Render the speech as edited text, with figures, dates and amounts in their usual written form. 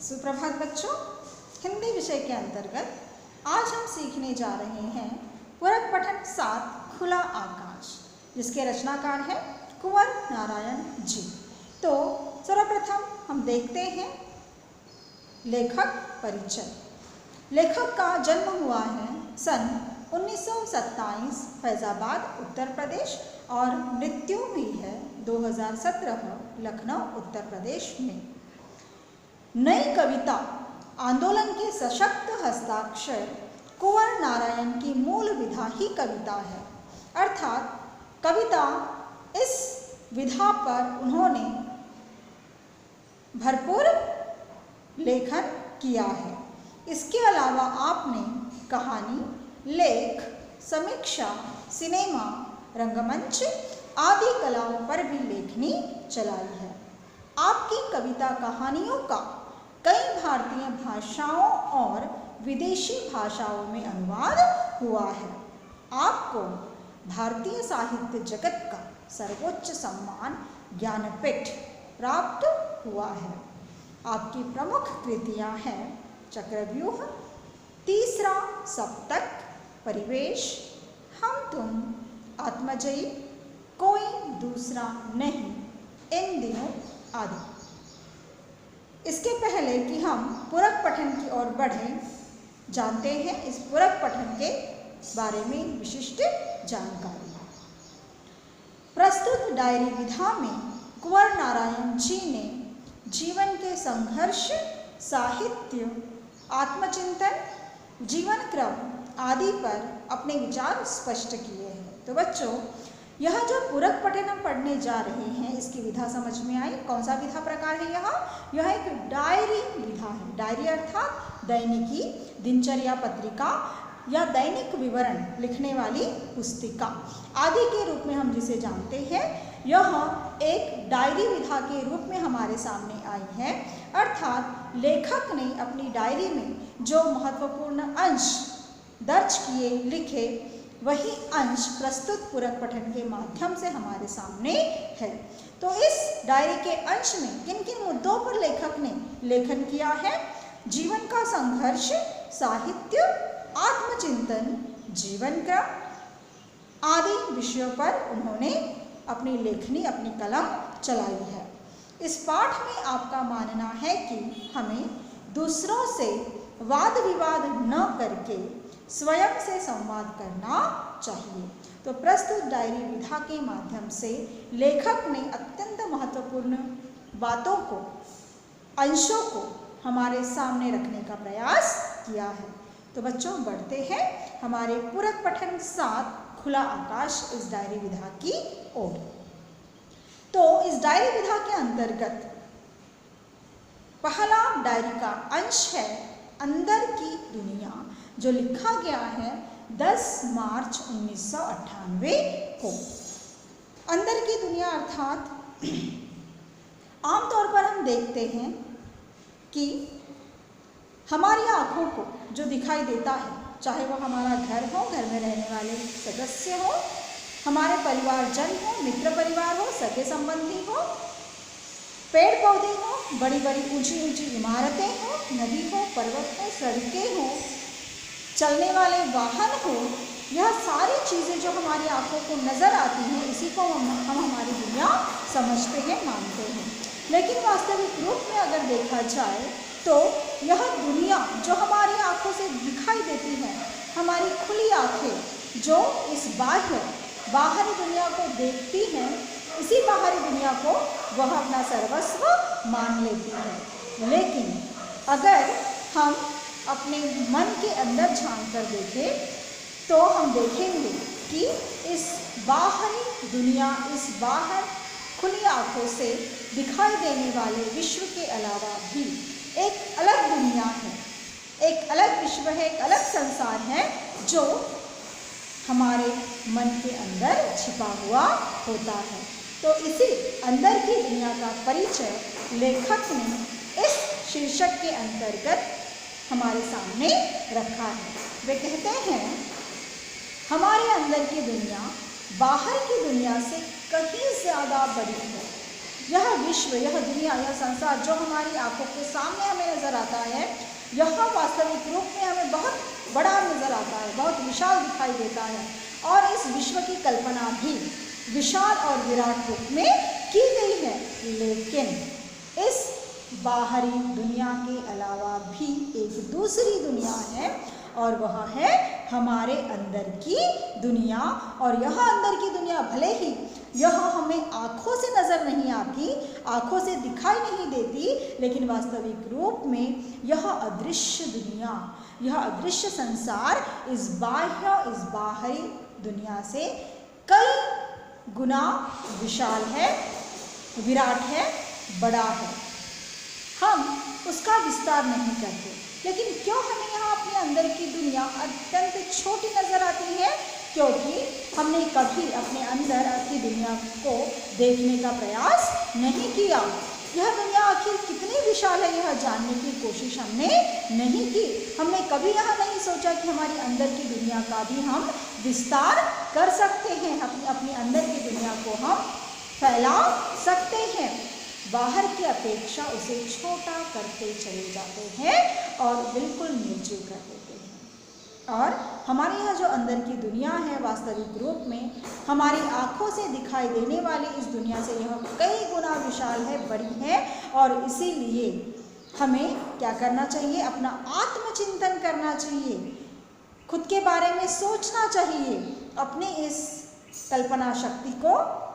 सुप्रभात बच्चों, हिंदी विषय के अंतर्गत आज हम सीखने जा रहे हैं पूरक पठन 7 खुला आकाश, जिसके रचनाकार हैं कुंवर नारायण जी। तो सर्वप्रथम हम देखते हैं लेखक परिचय। लेखक का जन्म हुआ है सन 1927 फैजाबाद उत्तर प्रदेश और मृत्यु हुई है 2017 लखनऊ उत्तर प्रदेश में। नई कविता आंदोलन के सशक्त हस्ताक्षर कुंवर नारायण की मूल विधा ही कविता है, अर्थात कविता इस विधा पर उन्होंने भरपूर लेखन किया है। इसके अलावा आपने कहानी, लेख, समीक्षा, सिनेमा, रंगमंच आदि कलाओं पर भी लेखनी चलाई है। आपकी कविता कहानियों का कई भारतीय भाषाओं और विदेशी भाषाओं में अनुवाद हुआ है। आपको भारतीय साहित्य जगत का सर्वोच्च सम्मान ज्ञानपीठ प्राप्त हुआ है। आपकी प्रमुख कृतियां हैं चक्रव्यूह, तीसरा सप्तक, परिवेश, हम तुम, आत्मजयी, कोई दूसरा नहीं, इन दिनों आदि। इसके पहले कि हम पूरक पठन की ओर बढ़ें, जानते हैं इस पूरक पठन के बारे में विशिष्ट जानकारी। प्रस्तुत डायरी विधा में कुंवर नारायण जी ने जीवन के संघर्ष, साहित्य, आत्मचिंतन, जीवन क्रम आदि पर अपने विचार स्पष्ट किए हैं। तो बच्चों, यह जो पूरक पठन हम पढ़ने जा रहे हैं, इसकी विधा समझ में आई? कौन सा विधा प्रकार है यह एक डायरी विधा है। डायरी अर्थात दैनिकी, दिनचर्या पत्रिका या दैनिक विवरण लिखने वाली पुस्तिका आदि के रूप में हम जिसे जानते हैं, यह एक डायरी विधा के रूप में हमारे सामने आई है। अर्थात लेखक ने अपनी डायरी में जो महत्वपूर्ण अंश दर्ज किए, लिखे, वही अंश प्रस्तुत पूरक पठन के माध्यम से हमारे सामने है। तो इस डायरी के अंश में किन किन मुद्दों पर लेखक ने लेखन किया है? जीवन का संघर्ष, साहित्य, आत्मचिंतन, जीवन क्रम आदि विषयों पर उन्होंने अपनी लेखनी, अपनी कलम चलाई है। इस पाठ में आपका मानना है कि हमें दूसरों से वाद विवाद न करके स्वयं से संवाद करना चाहिए। तो प्रस्तुत डायरी विधा के माध्यम से लेखक ने अत्यंत महत्वपूर्ण बातों को, अंशों को हमारे सामने रखने का प्रयास किया है। तो बच्चों, बढ़ते हैं हमारे पूरक पठन 7 खुला आकाश इस डायरी विधा की ओर। तो इस डायरी विधा के अंतर्गत पहला डायरी का अंश है अंदर की दुनिया, जो लिखा गया है 10 मार्च 1998 को। अंदर की दुनिया अर्थात आमतौर पर हम देखते हैं कि हमारी आँखों को जो दिखाई देता है, चाहे वो हमारा घर हो, घर में रहने वाले सदस्य हो, हमारे परिवारजन हो, मित्र परिवार हो, सगे संबंधी हो, पेड़ पौधे हो, बड़ी बड़ी ऊंची ऊंची इमारतें हो, नदी हो, पर्वत हो, सड़कें हो, चलने वाले वाहन हो, यह सारी चीज़ें जो हमारी आंखों को नज़र आती हैं, इसी को हम हमारी दुनिया समझते हैं, मानते हैं। लेकिन वास्तविक रूप में अगर देखा जाए तो यह दुनिया जो हमारी आंखों से दिखाई देती है, हमारी खुली आंखें जो इस बाहरी दुनिया को देखती हैं, इसी बाहरी दुनिया को वह अपना सर्वस्व मान लेती है। लेकिन अगर हम अपने मन के अंदर झांक कर देखें तो हम देखेंगे कि इस बाहरी दुनिया, इस बाहर खुली आंखों से दिखाई देने वाले विश्व के अलावा भी एक अलग दुनिया है, एक अलग विश्व है, एक अलग संसार है, जो हमारे मन के अंदर छिपा हुआ होता है। तो इसी अंदर की दुनिया का परिचय लेखक ने इस शीर्षक के अंतर्गत हमारे सामने रखा है। वे कहते हैं, हमारे अंदर की दुनिया बाहर की दुनिया से कहीं ज़्यादा बड़ी है। यह विश्व, यह दुनिया, यह संसार जो हमारी आंखों के सामने हमें नज़र आता है, यह वास्तविक रूप में हमें बहुत बड़ा नज़र आता है, बहुत विशाल दिखाई देता है। और इस विश्व की कल्पना भी विशाल और विराट रूप में की गई है। लेकिन इस बाहरी दुनिया के अलावा भी एक दूसरी दुनिया है, और वह है हमारे अंदर की दुनिया। और यह अंदर की दुनिया भले ही यह हमें आँखों से नज़र नहीं आती, आँखों से दिखाई नहीं देती, लेकिन वास्तविक रूप में यह अदृश्य दुनिया, यह अदृश्य संसार इस बाहरी दुनिया से कई गुना विशाल है, विराट है, बड़ा है। हम उसका विस्तार नहीं करते, लेकिन क्यों हमें यहाँ अपने अंदर की दुनिया अत्यंत छोटी नज़र आती है? क्योंकि हमने कभी अपने अंदर की दुनिया को देखने का प्रयास नहीं किया। यह दुनिया आखिर कितनी विशाल है यह जानने की कोशिश हमने नहीं की। हमने कभी यह नहीं सोचा कि हमारी अंदर की दुनिया का भी हम विस्तार कर सकते हैं, अपने अंदर की दुनिया को हम फैला सकते हैं। बाहर की अपेक्षा उसे छोटा करते चले जाते हैं और बिल्कुल निर्जीव कर देते हैं। और हमारे यहाँ जो अंदर की दुनिया है, वास्तविक रूप में हमारी आँखों से दिखाई देने वाली इस दुनिया से यह कई गुना विशाल है, बड़ी है। और इसीलिए हमें क्या करना चाहिए? अपना आत्मचिंतन करना चाहिए, खुद के बारे में सोचना चाहिए, अपने इस कल्पना शक्ति को